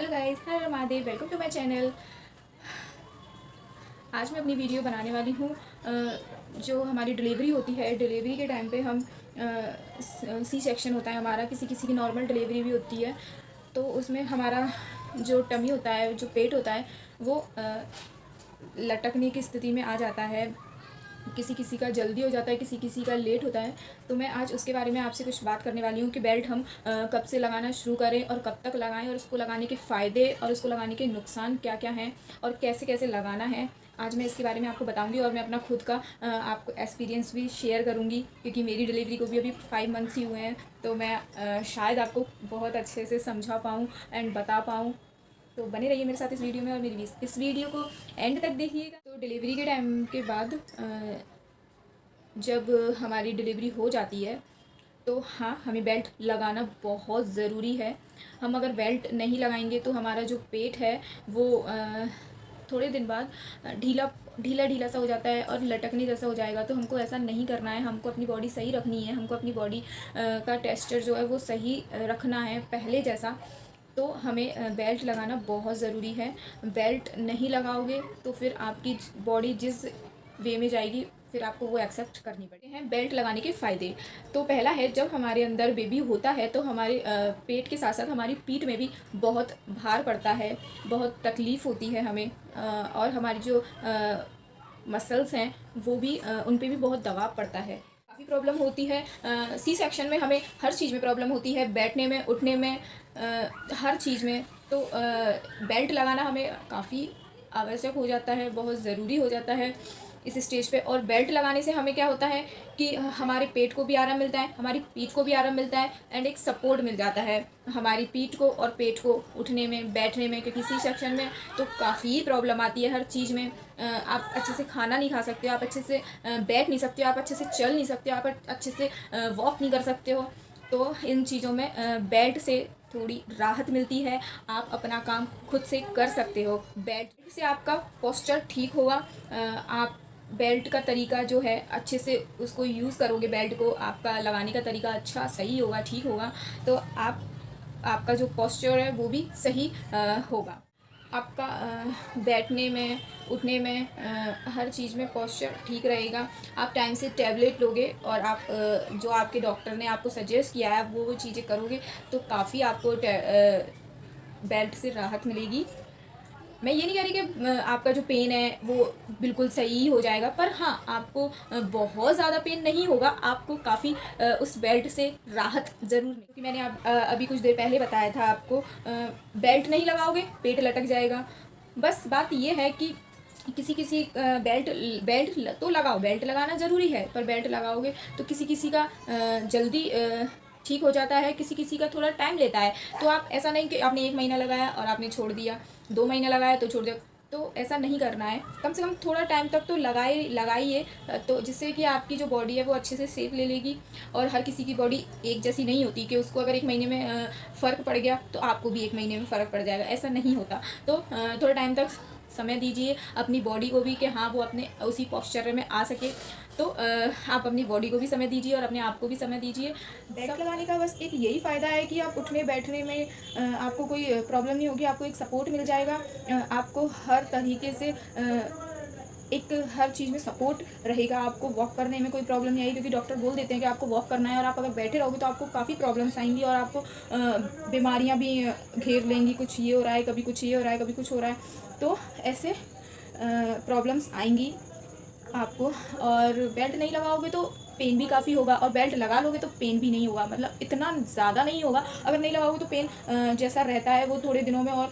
Hello guys, Har Mahadev, welcome to my channel. आज मैं अपनी वीडियो बनाने वाली हूँ। जो हमारी डिलीवरी होती है, डिलीवरी के टाइम पे हम सी सेक्शन होता है हमारा, किसी किसी की नॉर्मल डिलीवरी भी होती है। तो उसमें हमारा जो टमी होता है, जो पेट होता है, वो लटकने की स्थिति में आ जाता है। किसी किसी का जल्दी हो जाता है, किसी किसी का लेट होता है। तो मैं आज उसके बारे में आपसे कुछ बात करने वाली हूँ कि बेल्ट हम कब से लगाना शुरू करें और कब तक लगाएं, और उसको लगाने के फ़ायदे और उसको लगाने के नुकसान क्या क्या हैं और कैसे कैसे लगाना है। आज मैं इसके बारे में आपको बताऊंगी और मैं अपना खुद का आपको एक्सपीरियंस भी शेयर करूंगी, क्योंकि मेरी डिलीवरी को भी अभी 5 मंथ्स ही हुए हैं। तो मैं शायद आपको बहुत अच्छे से समझा पाऊँ एंड बता पाऊँ। तो बने रहिए मेरे साथ इस वीडियो में और मेरी इस वीडियो को एंड तक देखिएगा। तो डिलीवरी के टाइम के बाद जब हमारी डिलीवरी हो जाती है तो हाँ, हमें बेल्ट लगाना बहुत ज़रूरी है। हम अगर बेल्ट नहीं लगाएंगे तो हमारा जो पेट है वो थोड़े दिन बाद ढीला ढीला ढीला सा हो जाता है और लटकने जैसा हो जाएगा। तो हमको ऐसा नहीं करना है, हमको अपनी बॉडी सही रखनी है, हमको अपनी बॉडी का टेक्सचर जो है वो सही रखना है पहले जैसा। तो हमें बेल्ट लगाना बहुत ज़रूरी है। बेल्ट नहीं लगाओगे तो फिर आपकी बॉडी जिस वे में जाएगी फिर आपको वो एक्सेप्ट करनी पड़ती है। बेल्ट लगाने के फ़ायदे तो पहला है, जब हमारे अंदर बेबी होता है तो हमारे पेट के साथ साथ हमारी पीठ में भी बहुत भार पड़ता है, बहुत तकलीफ़ होती है हमें, और हमारी जो मसल्स हैं वो भी उन पे भी बहुत दबाव पड़ता है। काफ़ी प्रॉब्लम होती है। सी सेक्शन में हमें हर चीज़ में प्रॉब्लम होती है, बैठने में, उठने में, हर चीज़ में। तो बेल्ट लगाना हमें काफ़ी आवश्यक हो जाता है, बहुत ज़रूरी हो जाता है इस स्टेज पे। और बेल्ट लगाने से हमें क्या होता है कि हमारे पेट को भी आराम मिलता है, हमारी पीठ को भी आराम मिलता है एंड एक सपोर्ट मिल जाता है हमारी पीठ को और पेट को उठने में, बैठने में। क्योंकि सी सेक्शन में तो काफ़ी प्रॉब्लम आती है हर चीज़ में। आप अच्छे से खाना नहीं खा सकते हो, आप अच्छे से बैठ नहीं सकते हो, आप अच्छे से चल नहीं सकते हो, आप अच्छे से वॉक नहीं कर सकते हो। तो इन चीज़ों में बेल्ट से थोड़ी राहत मिलती है, आप अपना काम खुद से कर सकते हो। बेल्ट से आपका पोस्चर ठीक होगा। आप बेल्ट का तरीका जो है अच्छे से उसको यूज़ करोगे, बेल्ट को आपका लगाने का तरीका अच्छा सही होगा, ठीक होगा, तो आपका जो पोस्चर है वो भी सही होगा। आपका बैठने में, उठने में, हर चीज़ में पोस्चर ठीक रहेगा। आप टाइम से टैबलेट लोगे और आप जो आपके डॉक्टर ने आपको सजेस्ट किया है वो चीज़ें करोगे तो काफ़ी आपको बेल्ट से राहत मिलेगी। मैं ये नहीं कह रही कि आपका जो पेन है वो बिल्कुल सही हो जाएगा, पर हाँ, आपको बहुत ज़्यादा पेन नहीं होगा, आपको काफ़ी उस बेल्ट से राहत ज़रूर मिलेगी। क्योंकि मैंने अभी कुछ देर पहले बताया था आपको, बेल्ट नहीं लगाओगे पेट लटक जाएगा। बस बात ये है कि किसी किसी बेल्ट बेल्ट तो लगाओ, बेल्ट लगाना ज़रूरी है, पर बेल्ट लगाओगे तो किसी किसी का जल्दी ठीक हो जाता है, किसी किसी का थोड़ा टाइम लेता है। तो आप ऐसा नहीं कि आपने 1 महीना लगाया और आपने छोड़ दिया, 2 महीना लगाया तो छोड़ दिया, तो ऐसा नहीं करना है। कम से कम थोड़ा टाइम तक तो लगाइए, तो जिससे कि आपकी जो बॉडी है वो अच्छे से सेफ ले लेगी। और हर किसी की बॉडी एक जैसी नहीं होती कि उसको अगर 1 महीने में फ़र्क पड़ गया तो आपको भी 1 महीने में फ़र्क पड़ जाएगा, ऐसा नहीं होता। तो थोड़ा टाइम तक समय दीजिए अपनी बॉडी को भी कि हाँ, वो अपने उसी पोस्चर में आ सके। तो आप अपनी बॉडी को भी समय दीजिए और अपने आप को भी समय दीजिए। बेल्ट लगाने का बस एक यही फ़ायदा है कि आप उठने बैठने में आपको कोई प्रॉब्लम नहीं होगी, आपको एक सपोर्ट मिल जाएगा। आपको हर तरीके से एक हर चीज़ में सपोर्ट रहेगा, आपको वॉक करने में कोई प्रॉब्लम नहीं आएगी। क्योंकि डॉक्टर बोल देते हैं कि आपको वॉक करना है, और आप अगर बैठे रहोगे तो आपको काफ़ी प्रॉब्लम्स आएंगी और आपको बीमारियां भी घेर लेंगी। कुछ ये हो रहा है, कभी कुछ ये हो रहा है, कभी कुछ हो रहा है, तो ऐसे प्रॉब्लम्स आएंगी आपको। और बेल्ट नहीं लगाओगे तो पेन भी काफ़ी होगा, और बेल्ट लगा लोगे तो पेन भी नहीं होगा, मतलब इतना ज़्यादा नहीं होगा। अगर नहीं लगाओगे तो पेन जैसा रहता है वो थोड़े दिनों में और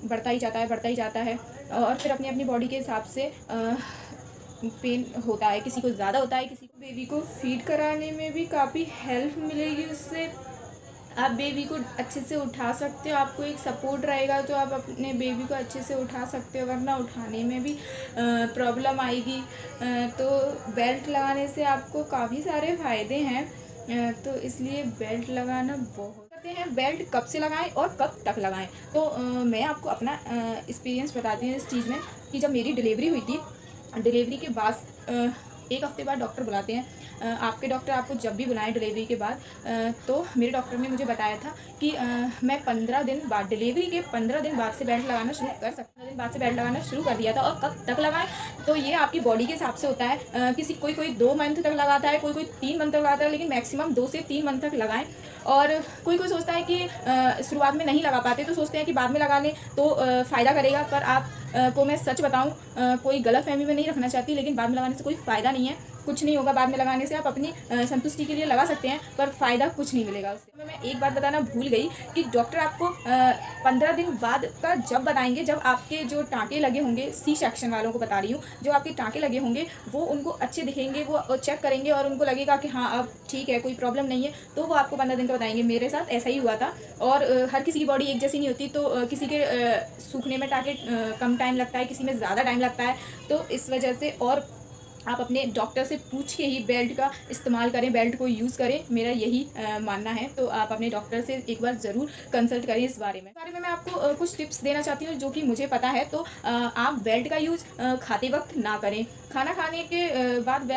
बढ़ता ही जाता है, बढ़ता ही जाता है। और फिर अपनी अपनी बॉडी के हिसाब से पेन होता है, किसी को ज़्यादा होता है, किसी को। बेबी को फीड कराने में भी काफ़ी हेल्प मिलेगी उससे। आप बेबी को अच्छे से उठा सकते हो, आपको एक सपोर्ट रहेगा तो आप अपने बेबी को अच्छे से उठा सकते हो, वरना उठाने में भी प्रॉब्लम आएगी। तो बेल्ट लगाने से आपको काफ़ी सारे फ़ायदे हैं, तो इसलिए बेल्ट लगाना बहुत करते हैं। बेल्ट कब से लगाएं और कब तक लगाएं, तो मैं आपको अपना एक्सपीरियंस बताती हूँ इस चीज़ में कि जब मेरी डिलीवरी हुई थी, डिलीवरी के बाद 1 हफ़्ते बाद डॉक्टर बुलाते हैं। आपके डॉक्टर आपको जब भी बुलाएँ डिलीवरी के बाद। तो मेरे डॉक्टर ने मुझे बताया था कि मैं 15 दिन बाद, डिलीवरी के 15 दिन बाद से बेल्ट लगाना शुरू कर सकती हूँ। 15 दिन बाद से बेल्ट लगाना शुरू कर दिया था। और कब तक लगाएँ, तो ये आपकी बॉडी के हिसाब से होता है। कोई 2 मंथ तक लगाता है, कोई 3 मंथ तक लगाता है, लेकिन मैक्सिमम 2 से 3 मंथ तक लगाएँ। और कोई सोचता है कि शुरुआत में नहीं लगा पाते, तो सोचते हैं कि बाद में लगा लें तो फ़ायदा करेगा। पर आप को मैं सच बताऊं, कोई गलतफहमी में नहीं रखना चाहती, लेकिन बाद में लगाने से कोई फ़ायदा नहीं है। कुछ नहीं होगा बाद में लगाने से। आप अपनी संतुष्टि के लिए लगा सकते हैं, पर फ़ायदा कुछ नहीं मिलेगा उससे। मैं एक बात बताना भूल गई कि डॉक्टर आपको 15 दिन बाद का जब बताएंगे, जब आपके जो टाँके लगे होंगे, सी सेक्शन वालों को बता रही हूँ, जो आपके टाँके लगे होंगे वो उनको अच्छे दिखेंगे, वो चेक करेंगे और उनको लगेगा कि हाँ अब ठीक है, कोई प्रॉब्लम नहीं है, तो वो आपको 15 दिन का बताएंगे। मेरे साथ ऐसा ही हुआ था। और हर किसी की बॉडी एक जैसी नहीं होती, तो किसी के सूखने में टाँके कम टाइम लगता है, किसी में ज़्यादा टाइम लगता है। तो इस वजह से और आप अपने डॉक्टर से पूछ के ही बेल्ट का इस्तेमाल करें, बेल्ट को यूज़ करें, मेरा यही मानना है। तो आप अपने डॉक्टर से एक बार ज़रूर कंसल्ट करें इस बारे में। मैं आपको कुछ टिप्स देना चाहती हूँ जो कि मुझे पता है। तो आप बेल्ट का यूज़ खाते वक्त ना करें। खाना खाने के बाद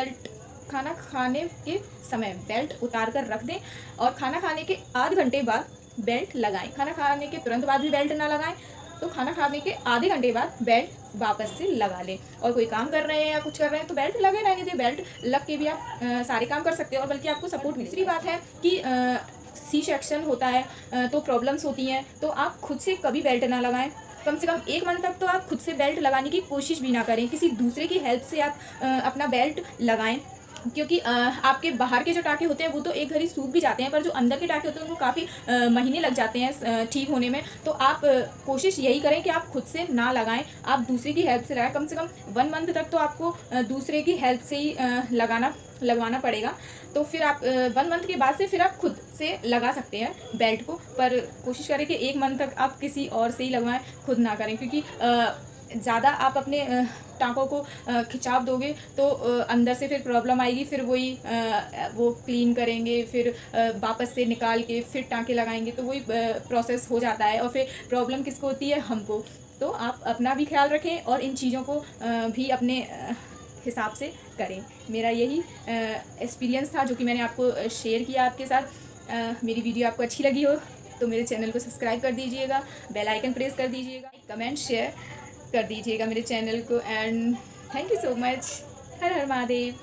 खाना खाने के समय बेल्ट उतार कर रख दें और खाना खाने के आधे घंटे बाद बेल्ट लगाएं। खाना खाने के तुरंत बाद भी बेल्ट ना लगाएं, तो खाना खाने के आधे घंटे बाद बेल्ट वापस से लगा लें। और कोई काम कर रहे हैं या कुछ कर रहे हैं तो बेल्ट लगे रहने दें। बेल्ट लग के भी आप सारे काम कर सकते हो और बल्कि आपको सपोर्ट मिले। दूसरी बात है कि सी सेक्शन होता है तो प्रॉब्लम्स होती हैं, तो आप खुद से कभी बेल्ट ना लगाएं। कम से कम 1 मंथ तक तो आप खुद से बेल्ट लगाने की कोशिश भी ना करें। किसी दूसरे की हेल्प से आप अपना बेल्ट लगाएं, क्योंकि आपके बाहर के जो टाँके होते हैं वो तो एक घड़ी सूख भी जाते हैं, पर जो अंदर के टाँके होते हैं उनको काफ़ी महीने लग जाते हैं ठीक होने में। तो आप कोशिश यही करें कि आप खुद से ना लगाएं, आप दूसरे की हेल्प से लगाएं। कम से कम 1 मंथ तक तो आपको दूसरे की हेल्प से ही लगवाना पड़ेगा। तो फिर आप 1 मंथ के बाद से फिर आप खुद से लगा सकते हैं बेल्ट को। पर कोशिश करें कि 1 मंथ तक आप किसी और से ही लगवाएं, खुद ना करें, क्योंकि ज़्यादा आप अपने टाँकों को खिंचाव दोगे तो अंदर से फिर प्रॉब्लम आएगी। फिर वही वो क्लीन करेंगे, फिर वापस से निकाल के फिर टाँके लगाएंगे, तो वही प्रोसेस हो जाता है और फिर प्रॉब्लम किसको होती है, हमको। तो आप अपना भी ख्याल रखें और इन चीज़ों को भी अपने हिसाब से करें। मेरा यही एक्सपीरियंस था जो कि मैंने आपको शेयर किया आपके साथ। मेरी वीडियो आपको अच्छी लगी हो तो मेरे चैनल को सब्सक्राइब कर दीजिएगा, बेल आइकन प्रेस कर दीजिएगा, कमेंट शेयर कर दीजिएगा मेरे चैनल को। And thank you so much. Her her Mahadev.